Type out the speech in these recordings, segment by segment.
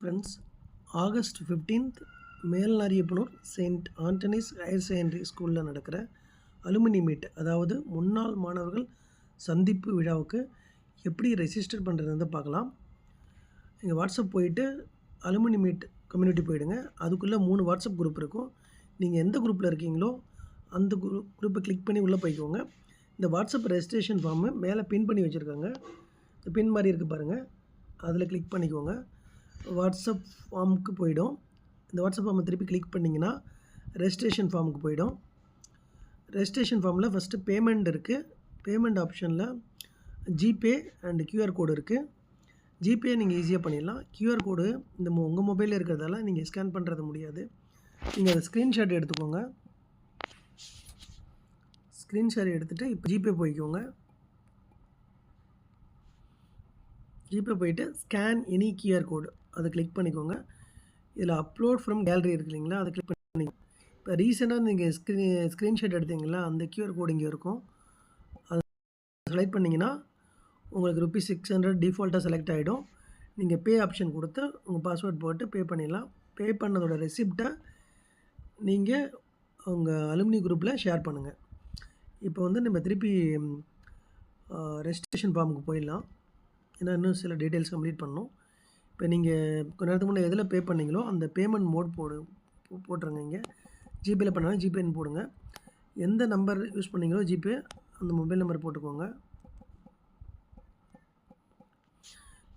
Friends, August 15th Melnariyappanur Saint Antony's higher secondary ஸ்கூலில் நடக்கிற alumni meet, அதாவது முன்னாள் மாணவர்கள் சந்திப்பு விழாவுக்கு எப்படி ரெஜிஸ்டர் பண்ணுறதுன்னு பார்க்கலாம். நீங்கள் வாட்ஸ்அப் போயிட்டு அலுமினி மீட் கம்யூனிட்டி போயிடுங்க. அதுக்குள்ளே 3 வாட்ஸ்அப் குரூப் இருக்கும். நீங்கள் எந்த குரூப்பில் இருக்கீங்களோ அந்த குரூப்பை கிளிக் பண்ணி உள்ளே போய்க்கோங்க. இந்த வாட்ஸ்அப் ரெஜிஸ்ட்ரேஷன் ஃபார்மு மேலே பின் பண்ணி வச்சுருக்காங்க. இந்த பின் மாதிரி இருக்குது பாருங்கள், அதில் கிளிக் பண்ணிக்கோங்க. வாட்ஸ்அப் ஃபார்முக்கு போய்டும். இந்த வாட்ஸ்அப் ஃபார்மை திருப்பி கிளிக் பண்ணிங்கன்னா ரெஜிஸ்ட்ரேஷன் ஃபார்முக்கு போய்டும். ரெஜிஸ்ட்ரேஷன் ஃபார்மில் ஃபஸ்ட்டு பேமெண்ட் இருக்குது. பேமெண்ட் ஆப்ஷனில் ஜிபே அண்ட் கியூஆர் கோடு இருக்குது. ஜிபே நீங்கள் ஈஸியாக பண்ணிடலாம். கியூஆர் கோடு இந்த உங்கள் மொபைலில் இருக்கிறதால நீங்கள் ஸ்கேன் பண்ணுறது முடியாது. நீங்கள் அதை ஸ்க்ரீன்ஷாட் எடுத்துக்கோங்க. ஸ்க்ரீன்ஷாட் எடுத்துகிட்டு இப்போ ஜிபே போய்க்கோங்க. ஜிபே போயிட்டு ஸ்கேன் எனி கியூஆர் கோடு அதை கிளிக் பண்ணிக்கோங்க. இதில் அப்லோட் ஃப்ரம் கேலரி இருக்கு இல்லைங்களா, அதை கிளிக் பண்ணிக்கோங்க. இப்போ ரீசெண்டாக நீங்கள் ஸ்க்ரீன்ஷாட் எடுத்தீங்களா, அந்த கியூஆர் கோடு இங்கே இருக்கும். அதை செலக்ட் பண்ணிங்கன்னா உங்களுக்கு ₹600 டிஃபால்ட்டாக செலக்ட் ஆகிடும். நீங்கள் பே ஆப்ஷன் கொடுத்து உங்கள் பாஸ்வேர்ட் போட்டு பே பண்ணிடலாம். பே பண்ணதோட ரெசிப்டை நீங்கள் உங்கள் அலுமினி குரூப்பில் ஷேர் பண்ணுங்கள். இப்போ நம்ம திருப்பி ரெஜிஸ்ட்ரேஷன் ஃபார்முக்கு போயிடலாம். ஏன்னா இன்னும் சில டீட்டெயில்ஸ் கம்ப்ளீட் பண்ணணும். இப்போ நீங்கள் கொஞ்ச நேரத்துக்கு முன்னே எதில் பே பண்ணீங்களோ அந்த பேமெண்ட் மோட் போட்டுருங்க. இங்கே ஜிபேயில் பண்ணாலும் ஜிபேன்னு போடுங்க. எந்த நம்பர் யூஸ் பண்ணீங்களோ ஜிபே அந்த மொபைல் நம்பர் போட்டுக்கோங்க.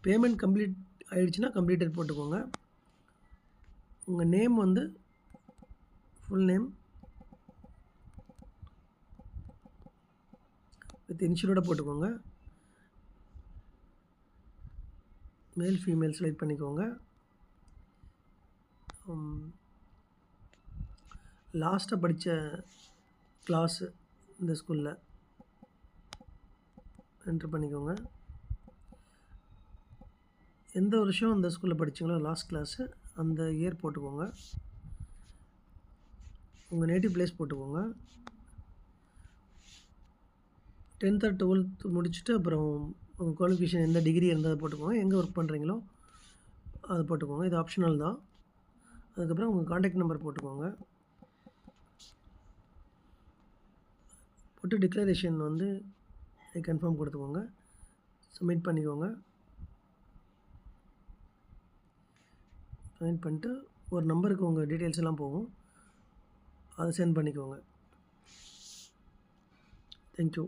பேமெண்ட் கம்ப்ளீட் ஆகிடுச்சுன்னா கம்ப்ளீட்டட் போட்டுக்கோங்க. உங்கள் நேம் ஃபுல் நேம் வித் இன்ஷூரோட போட்டுக்கோங்க. மேல் ஃபீமேல் செலக்ட் பண்ணிக்கோங்க. லாஸ்ட்டாக படித்த கிளாஸு இந்த ஸ்கூலில் என்ட்ரு பண்ணிக்கோங்க. எந்த வருஷம் அந்த ஸ்கூலில் படித்தீங்களோ லாஸ்ட் கிளாஸு அந்த இயர் போட்டுக்கோங்க. உங்கள் நேட்டிவ் பிளேஸ் போட்டுக்கோங்க. 10th or 12th முடிச்சுட்டு அப்புறம் உங்கள் குவாலிஃபிகேஷன் எந்த டிகிரி இருந்தால் போட்டுக்கோங்க. எங்கே ஒர்க் பண்ணுறீங்களோ அதை போட்டுக்கோங்க. இது ஆப்ஷனல் தான். அதுக்கப்புறம் உங்கள் காண்டாக்ட் நம்பர் போட்டுக்கோங்க. போட்டு டிக்ளரேஷன் கன்ஃபார்ம் கொடுத்துக்கோங்க. சப்மிட் பண்ணிக்கோங்க. சப்மிட் பண்ணிட்டு ஒரு நம்பருக்கு உங்கள் டீட்டெயில்ஸ் எல்லாம் போகும், அதை சென்ட் பண்ணிக்கோங்க. தேங்க்யூ.